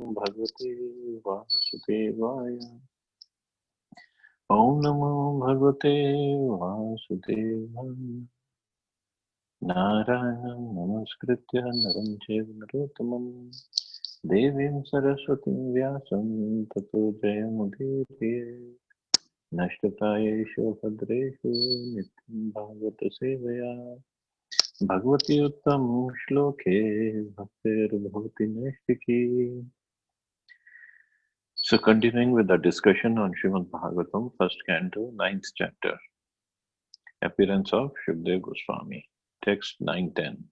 भगवते वासुदेवाय। ओम नमो भगवते वासुदेवाय। नारायणं नमस्कृत्य नरं चैव नरोत्तमं देवीं सरस्वतीं व्यासं ततो जयमुदीरयेत्। नष्टप्रायेषु भद्रेषु नित्यं भागवत सेवया भगवती उत्तम श्लोके भक्तिर्भवति नैष्टिकी। So continuing with the discussion on Srimad Bhagavatam, first canto, ninth chapter, appearance of Shukdev Goswami, text 9-10.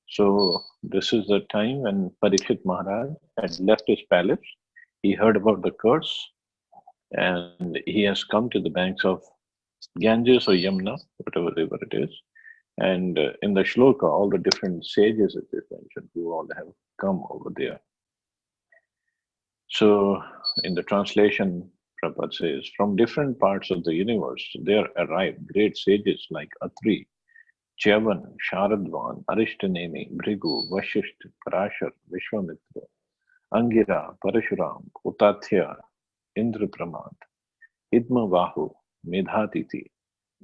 So this is the time when Parikshit Maharaj had left his palace. He heard about the curse and he has come to the banks of Ganges or Yamuna, whatever river it is. And in the shloka, all the different sages it is mentioned who all have come over there. So in the translation, Prabhupada says, from different parts of the universe, there arrived great sages like Atri, Chyavan, Sharadvan, Arishtanemi, Bhrigu, Vashisht, Parashar, Vishwamitra, Angira, Parashuram, Utatya, Indrapramad, Idmavahu, Medhatiti,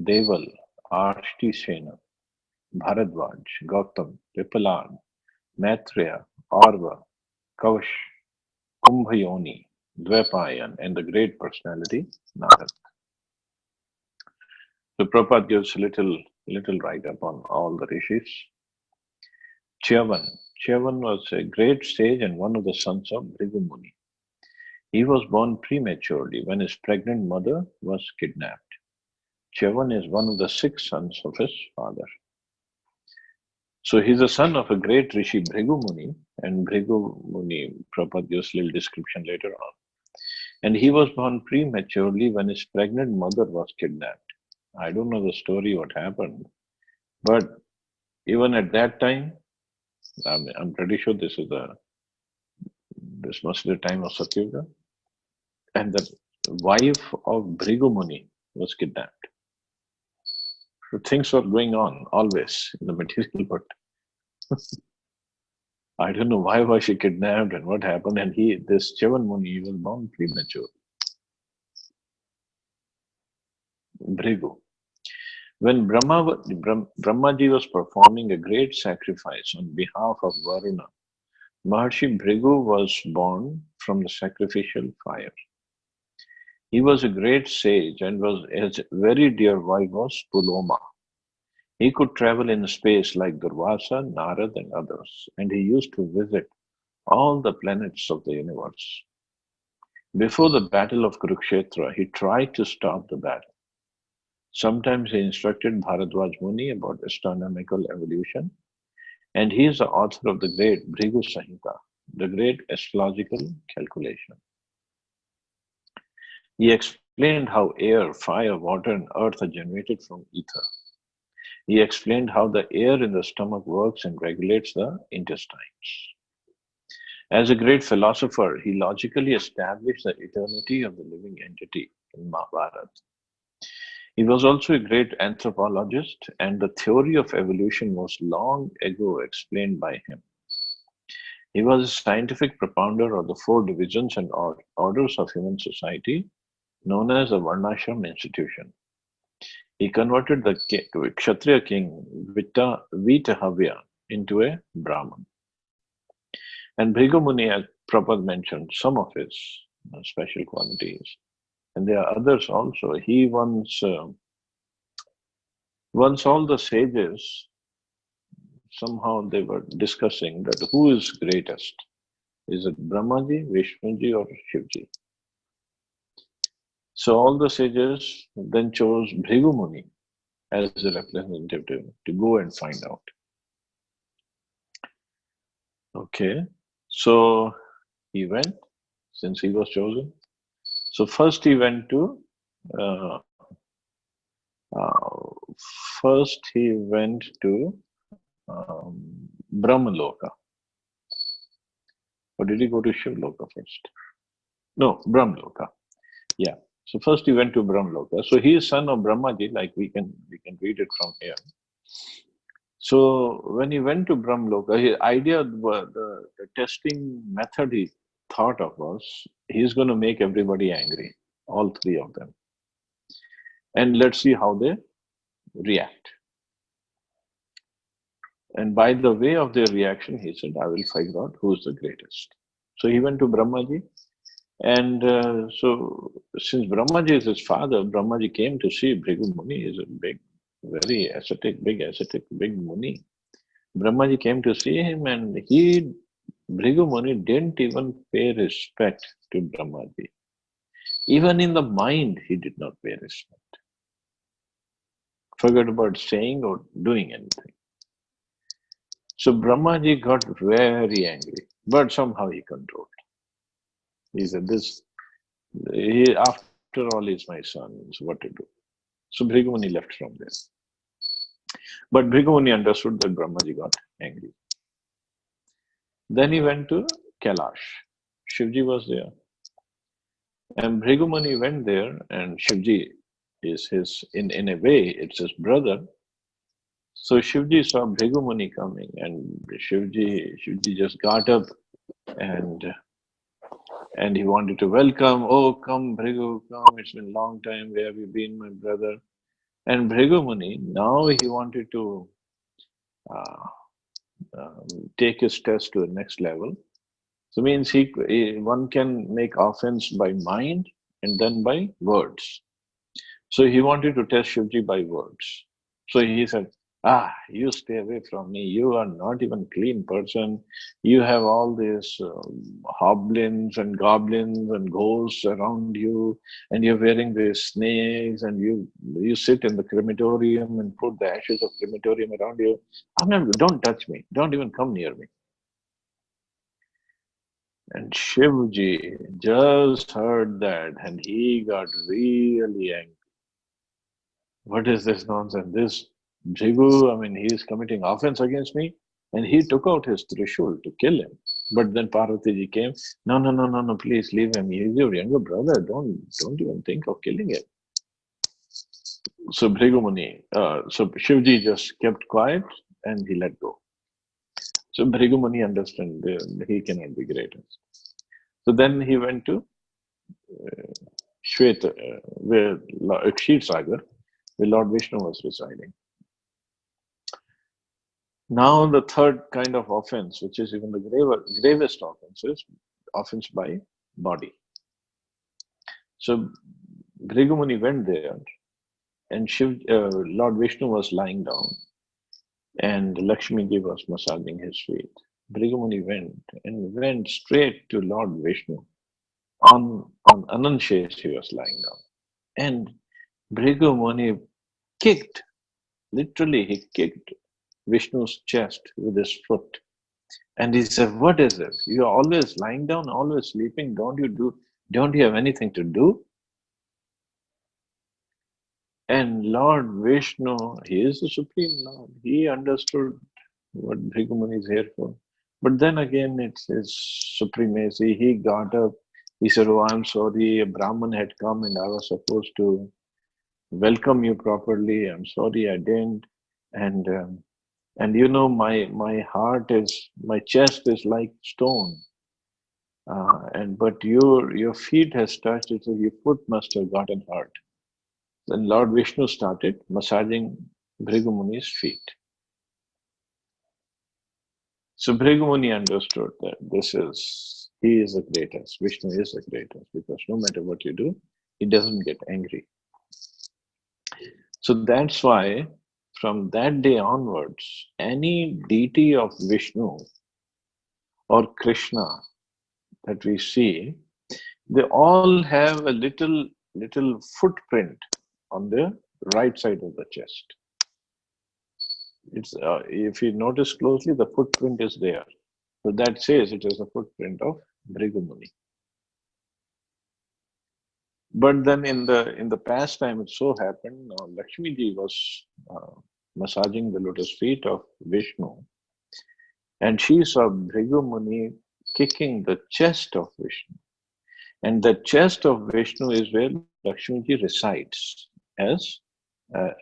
Deval, Arshtisena, Bharadvaj, Gautam, Vipalan, Maitreya, Arva, Kavash, Kumbhayoni, Dvaipayan, and the great personality, Narad. So Prabhupada gives a little write-up on all the rishis. Chyavan. Chyavan was a great sage and one of the sons of Bhrigu Muni. He was born prematurely when his pregnant mother was kidnapped. Chyavan is one of the 6 sons of his father. So he's the son of a great rishi, Bhrigu Muni, and Bhrigu Muni, Prabhupada gives a little description later on. And he was born prematurely when his pregnant mother was kidnapped. I don't know the story, what happened, but even at that time, I'm pretty sure this must be the time of Satyuga, and the wife of Bhrigu Muni was kidnapped. So things were going on always in the material world. I don't know why was she kidnapped and what happened, and this Chyavan Muni, was born premature. Bhrigu. When Brahmaji was performing a great sacrifice on behalf of Varuna, Maharshi Bhrigu was born from the sacrificial fire. He was a great sage and his very dear wife was Puloma. He could travel in space like Durvasa, Narad, and others, and he used to visit all the planets of the universe. Before the battle of Kurukshetra, he tried to stop the battle. Sometimes he instructed Bharadwaj Muni about astronomical evolution, and he is the author of the great Bhrigu Samhita, the great astrological calculation. He explained how air, fire, water, and earth are generated from ether. He explained how the air in the stomach works and regulates the intestines. As a great philosopher, he logically established the eternity of the living entity in Mahabharata. He was also a great anthropologist, and the theory of evolution was long ago explained by him. He was a scientific propounder of the 4 divisions and orders of human society, known as the Varnashram institution. He converted the Kshatriya king Vitahavya into a Brahmin. And Bhrigu Muni, as Prabhupada mentioned, some of his special qualities. And there are others also. He once all the sages, somehow they were discussing that who is greatest? Is it Brahmaji, Vishnuji, or Shivji? So all the sages then chose Bhrigu Muni as the representative to go and find out. Okay, so he went, since he was chosen. So first he went to Brahmaloka. Or did he go to Shivloka first? No, Brahmaloka. Yeah. So first he went to Brahmaloka. So he is son of Brahmaji, like we can read it from here. So when he went to Brahmaloka, his idea, the testing method he thought of was, he's going to make everybody angry, all three of them. And let's see how they react. And by the way of their reaction, he said, I will figure out who's the greatest. So he went to Brahmaji. And so, since Brahmaji is his father, Brahmaji came to see Bhrigu Muni. He's a big, very ascetic, big Muni. Brahmaji came to see him, and Bhrigu Muni didn't even pay respect to Brahmaji. Even in the mind, he did not pay respect. Forget about saying or doing anything. So Brahmaji got very angry, but somehow he controlled. He said, after all, he's my son, so what to do? So Bhrigu Muni left from there. But Bhrigu Muni understood that Brahmaji got angry. Then he went to Kailash. Shivji was there. And Bhrigu Muni went there, and Shivji is in a way, it's his brother. So Shivji saw Bhrigu Muni coming, and Shivji just got up and he wanted to welcome. Oh, come, Bhrigu, come. It's been a long time. Where have you been, my brother? And Bhrigu Muni, now he wanted to take his test to the next level. So means one can make offense by mind and then by words. So he wanted to test Shivji by words. So he said, you stay away from me. You are not even clean person. You have all these hoblins and goblins and ghosts around you, and you're wearing these snakes, and you sit in the crematorium and put the ashes of crematorium around you. Don't touch me. Don't even come near me. And Shivji just heard that, and he got really angry. What is this nonsense? This Bhrigu, he is committing offense against me. And he took out his Trishul to kill him. But then Parvati ji came, no, please leave him. He is your younger brother. Don't even think of killing him. So Bhrigu Muni, so Shivji just kept quiet and he let go. So Bhrigu Muni understood he cannot be greatest. So then he went to where Kshir Sagar, where Lord Vishnu was residing. Now the third kind of offense, which is even the gravest offense, is offense by body. So Bhrigu Muni went there, and Lord Vishnu was lying down, and Lakshmi Ji was massaging his feet. Bhrigu Muni went straight to Lord Vishnu. On Anand Shesh he was lying down. And Bhrigu Muni literally he kicked Vishnu's chest with his foot. And he said, what is this? You are always lying down, always sleeping. Don't you have anything to do? And Lord Vishnu, he is the Supreme Lord. He understood what Bhrigu Muni is here for. But then again, it's his supremacy. He got up. He said, oh, I'm sorry. A Brahman had come and I was supposed to welcome you properly. I'm sorry I didn't. And you know, my chest is like stone. But your feet has touched it, so your foot must have gotten hurt. Then Lord Vishnu started massaging Bhrigu Muni's feet. So Bhrigu Muni understood that he is the greatest. Vishnu is the greatest, because no matter what you do, he doesn't get angry. So that's why from that day onwards, any deity of Vishnu or Krishna that we see, they all have a little footprint on the right side of the chest. It's if you notice closely, the footprint is there. So that says it is a footprint of Bhrigu Muni. But then in the past time, it so happened, Lakshmi Ji was massaging the lotus feet of Vishnu, and she saw Bhrigu Muni kicking the chest of Vishnu. And the chest of Vishnu is where Lakshmi Ji resides as a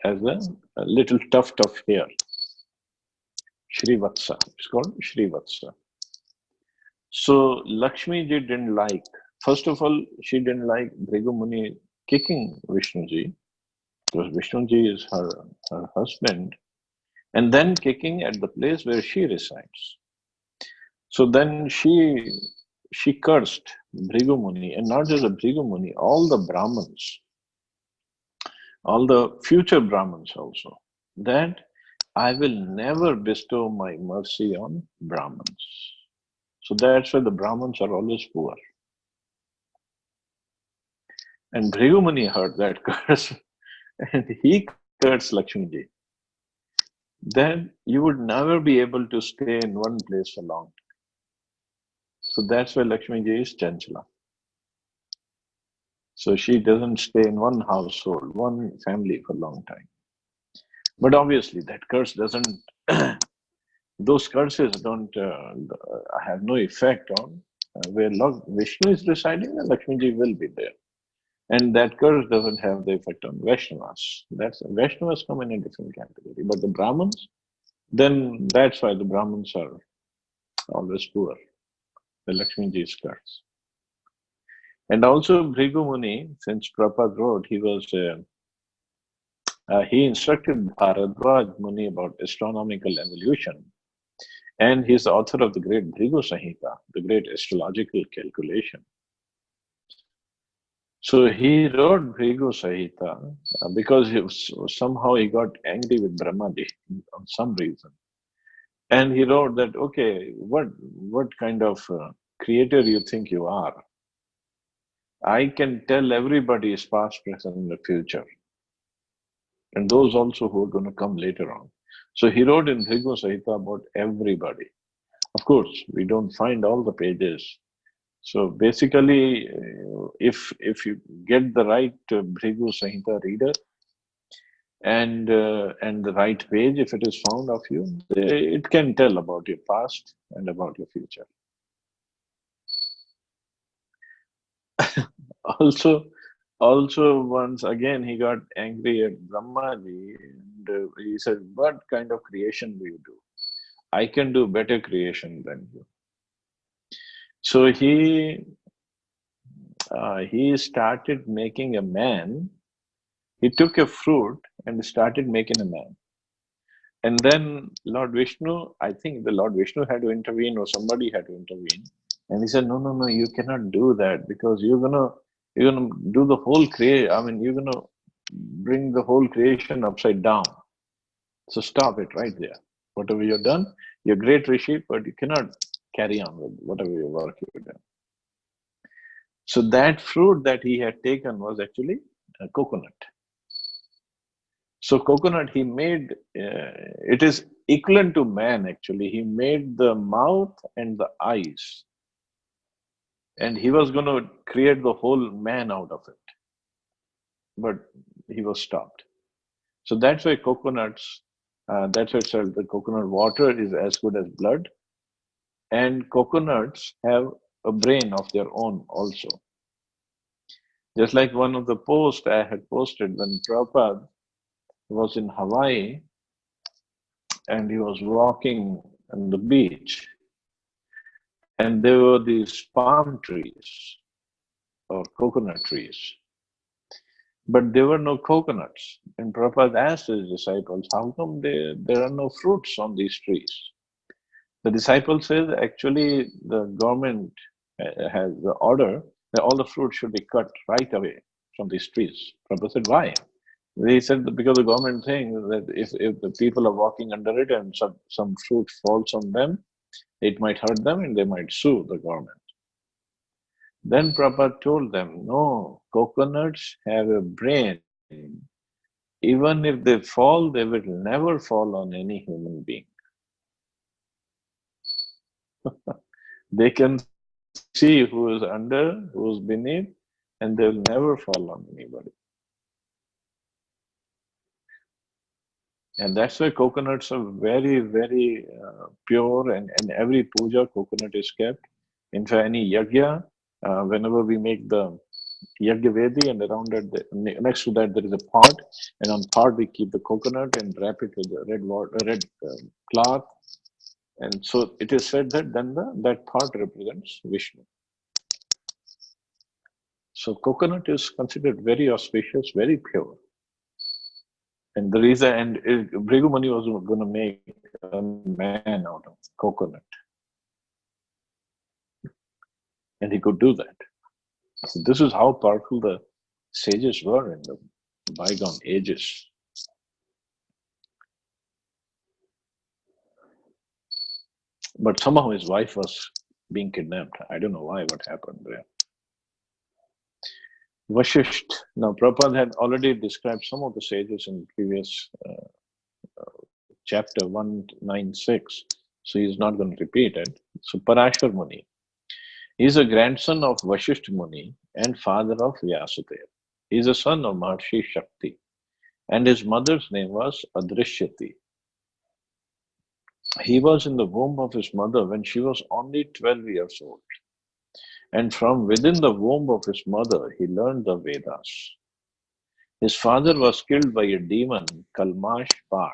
little tuft of hair. Shrivatsa. It's called Shrivatsa. So Lakshmi ji didn't like, first of all, she didn't like Bhrigu Muni kicking Vishnu ji, because Vishnu ji is her husband, and then kicking at the place where she resides. So then she cursed Bhrigu Muni, and not just the Bhrigu Muni, all the Brahmins, all the future Brahmins also, that I will never bestow my mercy on Brahmins. So that's why the Brahmins are always poor. And Bhrigu Muni heard that curse and he cursed Lakshmi ji. Then you would never be able to stay in one place for long. So that's why Lakshmi ji is Chanchala. So she doesn't stay in one household, one family for a long time. But obviously that curse doesn't, those curses don't have no effect on where Lord Vishnu is residing, and Lakshmi ji will be there. And that curse doesn't have the effect on Vaishnavas. Vaishnavas come in a different category. But the Brahmins, then that's why the Brahmins are always poor. The Lakshmi ji is curse. And also Bhrigu Muni, since Prabhupada wrote, he instructed Bharadwaj Muni about astronomical evolution. And he's the author of the great Bhrigu Samhita, the great astrological calculation. So he wrote Bhrigu Samhita because somehow he got angry with Brahmaji on some reason. And he wrote that, okay, what kind of creator you think you are? I can tell everybody is past, present, and the future. And those also who are going to come later on. So he wrote in Bhrigu Samhita about everybody. Of course, we don't find all the pages. So basically, if you get the right Bhrigu Samhita reader and the right page, if it is found of you, it can tell about your past and about your future. Also, once again, he got angry at Brahmaji and he said, "What kind of creation do you do? I can do better creation than you." So he started making a man. He took a fruit and started making a man. And then Lord Vishnu, I think the Lord Vishnu had to intervene or somebody had to intervene. And he said, no, you cannot do that because you're gonna do the whole you're gonna bring the whole creation upside down. So stop it right there. Whatever you've done, you're great Rishi, but you cannot carry on with whatever your work you've done. So that fruit that he had taken was actually a coconut. So coconut, he made, it is equivalent to man actually. He made the mouth and the eyes. And he was going to create the whole man out of it. But he was stopped. So that's why coconuts, that's why it's called the coconut water is as good as blood. And coconuts have a brain of their own also. Just like one of the posts I had posted when Prabhupada was in Hawaii and he was walking on the beach, and there were these palm trees or coconut trees, but there were no coconuts. And Prabhupada asked his disciples, how come there are no fruits on these trees? The disciple says, actually, the government has the order that all the fruits should be cut right away from these trees. Prabhupada said, why? They said because the government thinks that if the people are walking under it and some fruit falls on them, it might hurt them and they might sue the government. Then Prabhupada told them, no, coconuts have a brain. Even if they fall, they will never fall on any human being. They can see who is under, who is beneath, and they will never fall on anybody. And that's why coconuts are very, very pure, and every puja coconut is kept. In fact, any yajna, whenever we make the yajna vedi, and around it, next to that there is a pot, and on pot we keep the coconut and wrap it with the red cloth, And so it is said that then that part represents Vishnu. So coconut is considered very auspicious, very pure. And the reason, and Bhrigu Muni was going to make a man out of coconut. And he could do that. So this is how powerful the sages were in the bygone ages. But somehow his wife was being kidnapped. I don't know why, what happened there. Vashisht. Now, Prabhupada had already described some of the sages in the previous chapter 196, so he's not going to repeat it. So, Parashar Muni. He is a grandson of Vashisht Muni and father of Vyasadeva. He is a son of Maharshi Shakti, and his mother's name was Adrishyati. He was in the womb of his mother when she was only 12 years old. And from within the womb of his mother, he learned the Vedas. His father was killed by a demon, Kalmash Par,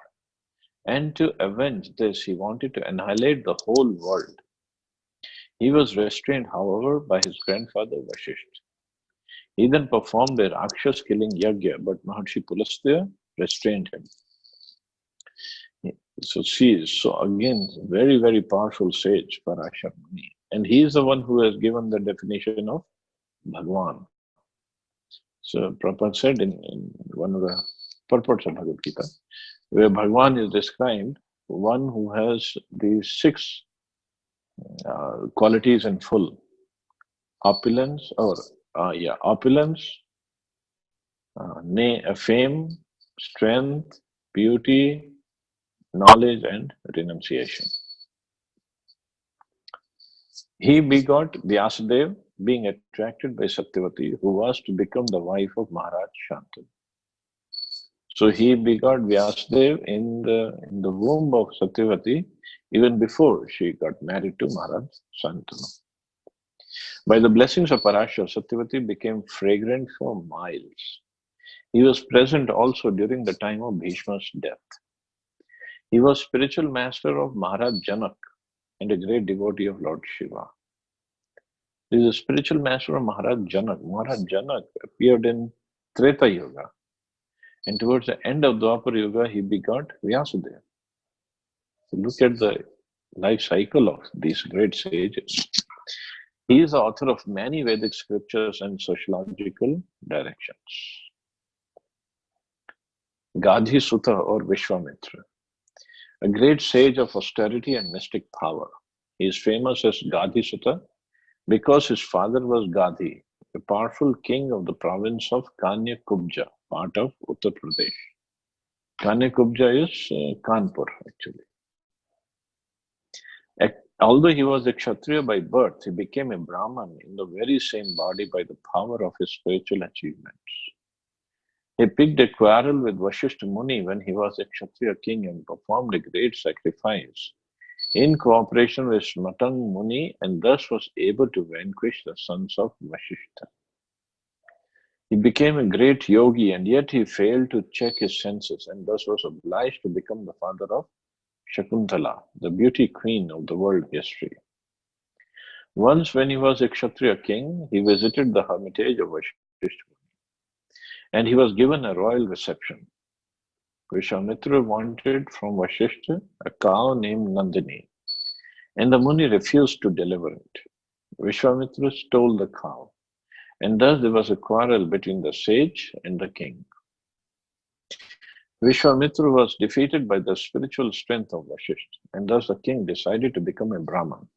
and to avenge this, he wanted to annihilate the whole world. He was restrained, however, by his grandfather Vashisht. He then performed a Rakshas killing yagya, but Maharshi Pulastya restrained him. So she is, so again, very, very powerful sage, Parashar Muni. And he is the one who has given the definition of Bhagwan. So Prabhupada said in one of the purports of Bhagavad Gita, where Bhagwan is described, one who has these six qualities in full. Opulence, fame, strength, beauty, knowledge, and renunciation. He begot Vyasadeva, being attracted by Satyavati, who was to become the wife of Maharaj Shantanu. So he begot Vyasadeva in the womb of Satyavati, even before she got married to Maharaj Shantanu. By the blessings of Parashar, Satyavati became fragrant for miles. He was present also during the time of Bhishma's death. He was spiritual master of Maharaj Janak and a great devotee of Lord Shiva. He is a spiritual master of Maharaj Janak. Maharaj Janak appeared in Treta Yuga, and towards the end of Dwapar Yuga, he begot Vyasadeva. So look at the life cycle of these great sages. He is the author of many Vedic scriptures and sociological directions. Gadhi Sutta or Vishwamitra, a great sage of austerity and mystic power. He is famous as Gadhi Sutta because his father was Gadhi, a powerful king of the province of Kanya Kubja, part of Uttar Pradesh. Kanya Kubja is Kanpur, actually. Although he was a Kshatriya by birth, he became a Brahman in the very same body by the power of his spiritual achievements. He picked a quarrel with Vashisht Muni when he was a Kshatriya king and performed a great sacrifice in cooperation with Smatang Muni, and thus was able to vanquish the sons of Vashishta. He became a great yogi, and yet he failed to check his senses and thus was obliged to become the father of Shakuntala, the beauty queen of the world history. Once when he was a Kshatriya king, he visited the hermitage of Vashisht Muni, and he was given a royal reception. Vishwamitra wanted from Vashishta a cow named Nandini, and the Muni refused to deliver it. Vishwamitra stole the cow, and thus there was a quarrel between the sage and the king. Vishwamitra was defeated by the spiritual strength of Vashisht, and thus the king decided to become a Brahman.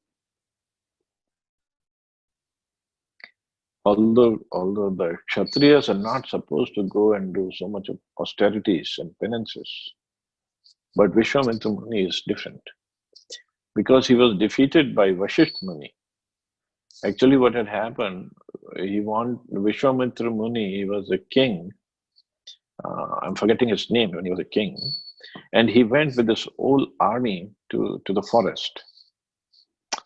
Although the Kshatriyas are not supposed to go and do so much of austerities and penances, but Vishwamitra Muni is different because he was defeated by Vashisht Muni. Actually, what had happened, Vishwamitra Muni, he was a king. I'm forgetting his name when he was a king, and he went with this whole army to the forest,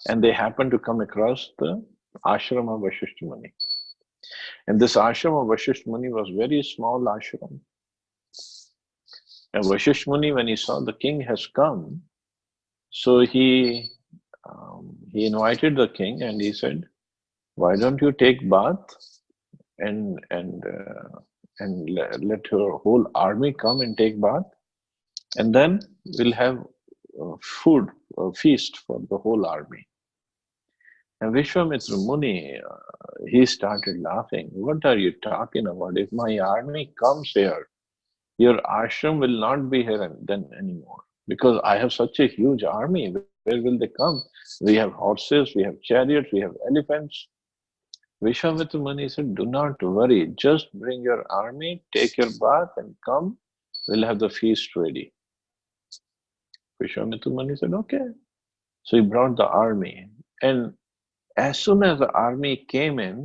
and they happened to come across the ashram of Vashisht Muni. And this ashram of Vashisht Muni was very small ashram. And Vashisht Muni, when he saw the king has come, So he invited the king and he said, "Why don't you take bath and let your whole army come and take bath, and then we'll have food, feast for the whole army." And Vishwamitra Muni, he started laughing. "What are you talking about? If my army comes here, your ashram will not be here then anymore. Because I have such a huge army. Where will they come? We have horses, we have chariots, we have elephants." Vishwamitra Muni said, "Do not worry. Just bring your army, take your bath, and come. We'll have the feast ready." Vishwamitra Muni said, "Okay." So he brought the army. And as soon as the army came in,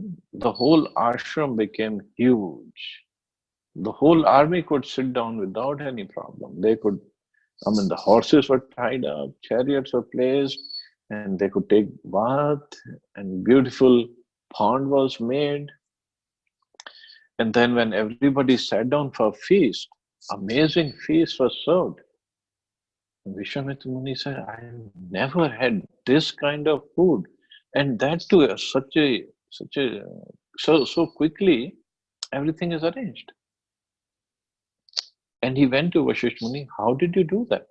the whole ashram became huge. The whole army could sit down without any problem. They could, the horses were tied up, chariots were placed, and they could take bath, and beautiful pond was made. And then when everybody sat down for a feast, amazing feast was served. Vishwamitra Muni said, "I never had this kind of food, and that too so quickly. Everything is arranged." And he went to Vasishtha Muni. "How did you do that?"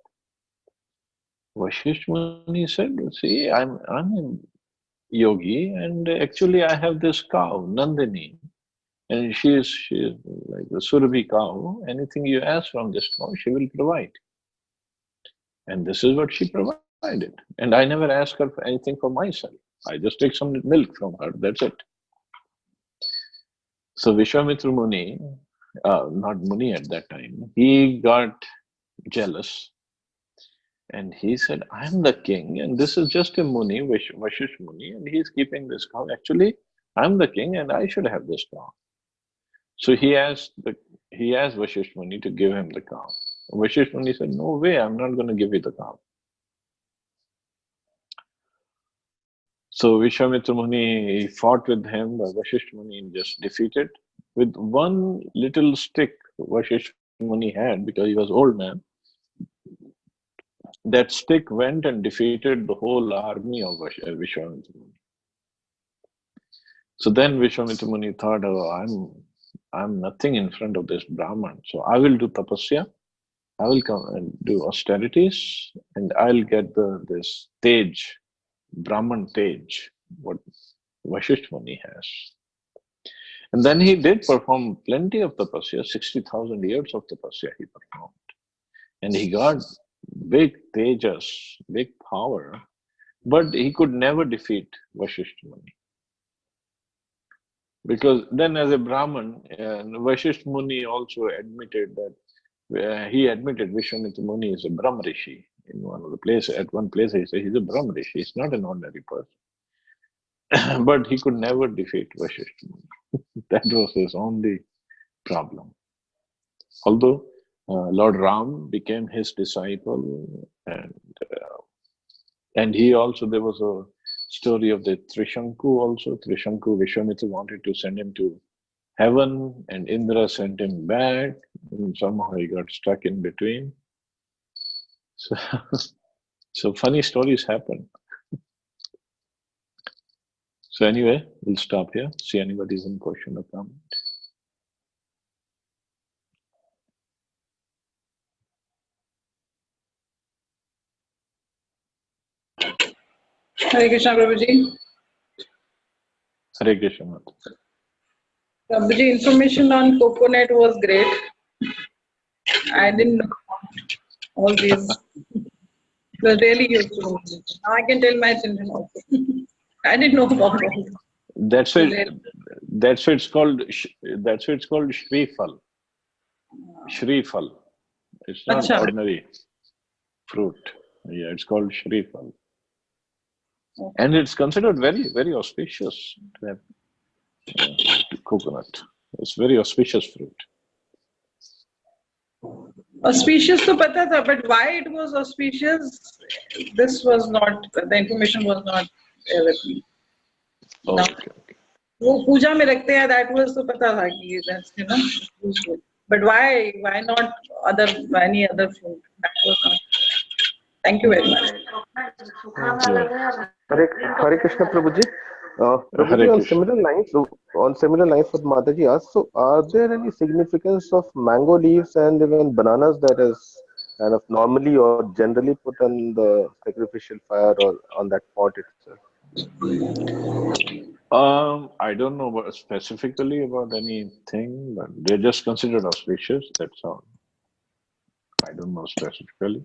Vasishtha Muni said, "See, I'm a yogi, and actually I have this cow, Nandini, and she is like the Surabhi cow. Anything you ask from this cow, she will provide. And this is what she provided. And I never ask her for anything for myself. I just take some milk from her. That's it." So Vishwamitra Muni, not Muni at that time, he got jealous. And he said, "I'm the king, and this is just a Muni, Vasishtha Muni, and he's keeping this cow. Actually, I'm the king, and I should have this cow." So he asked Vasishtha Muni to give him the cow. Vasishtha Muni said, "No way, I'm not going to give you the cow." So Vishwamitra Muni fought with him, but Vasishtha Muni just defeated. With one little stick Vasishtha Muni had, because he was old man, that stick went and defeated the whole army of Vishwamitra Muni. So then Vishwamitra Muni thought, "Oh, I'm nothing in front of this Brahman. So I will do tapasya. I will come and do austerities, and I'll get this tej, Brahman tej, what Vasishtha Muni has." And then he did perform plenty of tapasya, 60,000 years of tapasya he performed. And he got big tejas, big power, but he could never defeat Vasishtha Muni. Because then as a Brahman, Vasishtha Muni also admitted that, he admitted Vishwamitra Muni is a Brahma Rishi. In one of the places, at one place he said he's a Brahma Rishi, he's not an ordinary person. But he could never defeat Vasishtha Muni. That was his only problem. Although Lord Ram became his disciple, and he also, there was a story of the Trishanku also. Trishanku, Vishwamitra wanted to send him to heaven, and Indra sent him back, and somehow he got stuck in between. So funny stories happen. So anyway, we'll stop here. See anybody's in question or comment. Hare Krishna, Prabhuji. Hare Krishna. Mata. Prabhuji, information on coconut was great. I didn't know all these. It was really useful. Now I can tell my children also. I didn't know about all this. That's why it's called Shrifal. Shrifal. It's not Achha. ordinary fruit. Yeah, it's called Shrifal. Okay. And it's considered very, very auspicious to have coconut. It's very auspicious fruit. Auspicious to pata tha, but why it was auspicious, this was not, the information was not there with me. Okay. वो पूजा में रखते हैं, that was तो पता था कि that's, useful. But why not any other fruit? That was not. Thank you very much. Hare Krishna, Prabhuji. Prabhuji, Hare Krishna. on similar lines what Mataji asked, so are there any significance of mango leaves and even bananas that is kind of normally or generally put on the sacrificial fire or on that pot itself? I don't know specifically about anything, but they're just considered auspicious. That's all. I don't know specifically.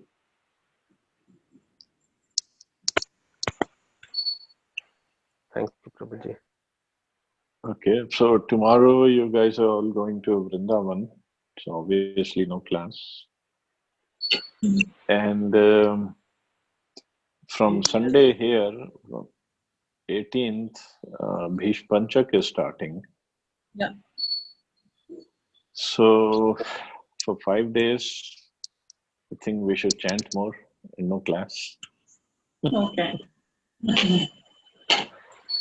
Thank you, Prabhuji. Okay, so tomorrow you guys are all going to Vrindavan, so obviously no class. And from Sunday here, 18th, Bhish Panchak is starting. Yeah. So for 5 days, I think we should chant more in no class. Okay.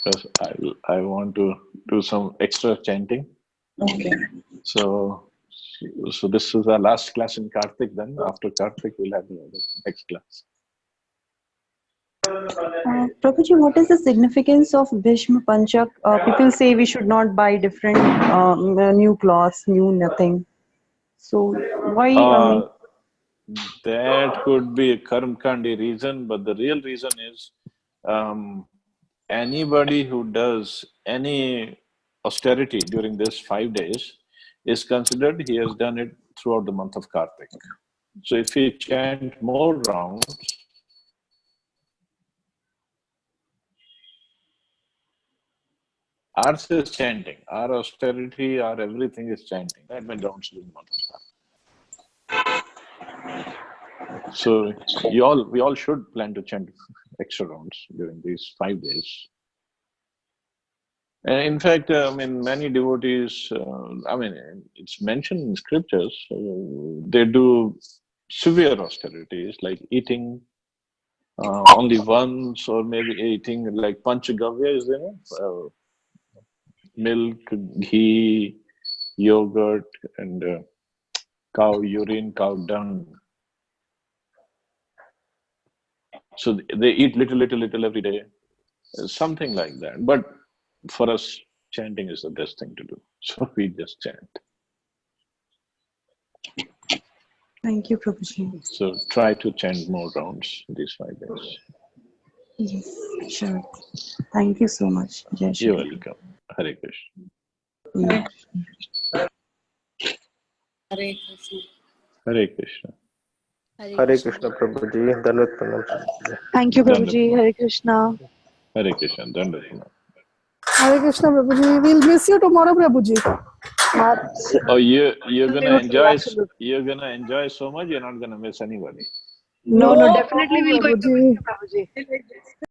Because I want to do some extra chanting. Okay. So this is our last class in Kartik. Then after Kartik, we'll have the next class. Prabhuji, what is the significance of Bhishma Panchak? People say we should not buy different new cloths, new nothing. So why? That could be a Karmkandi reason, but the real reason is anybody who does any austerity during this 5 days is considered he has done it throughout the month of Kartik. So if he chant more rounds, ours is chanting, our austerity, our everything is chanting. That many rounds during the month of Kartik. So we all should plan to chant extra rounds during these 5 days. And in fact, many devotees, it's mentioned in scriptures, they do severe austerities like eating only once, or maybe eating like panchagavya, is there? Milk, ghee, yogurt, and cow urine, cow dung. So they eat little every day, something like that. But for us, chanting is the best thing to do. So we just chant. Thank you, Prabhuji. So try to chant more rounds these 5 days. Yes, sure. Thank you so much. Jai Shri You're Ram. welcome. Hare Krishna. Yeah. Hare Krishna. Hare Krishna. Hare Krishna, Prabhuji. Dandavat pranam, Prabhuji. Thank you, Dandavat Prabhuji. pranam. Hare Krishna. Hare Krishna. Dandavat pranam. Hare Krishna, Prabhuji. We'll miss you tomorrow, Prabhuji. Oh, you're gonna enjoy. Absolutely. You're gonna enjoy so much. You're not gonna miss anybody. No, No definitely we'll go to problem, miss you, Prabhuji. Prabhuji.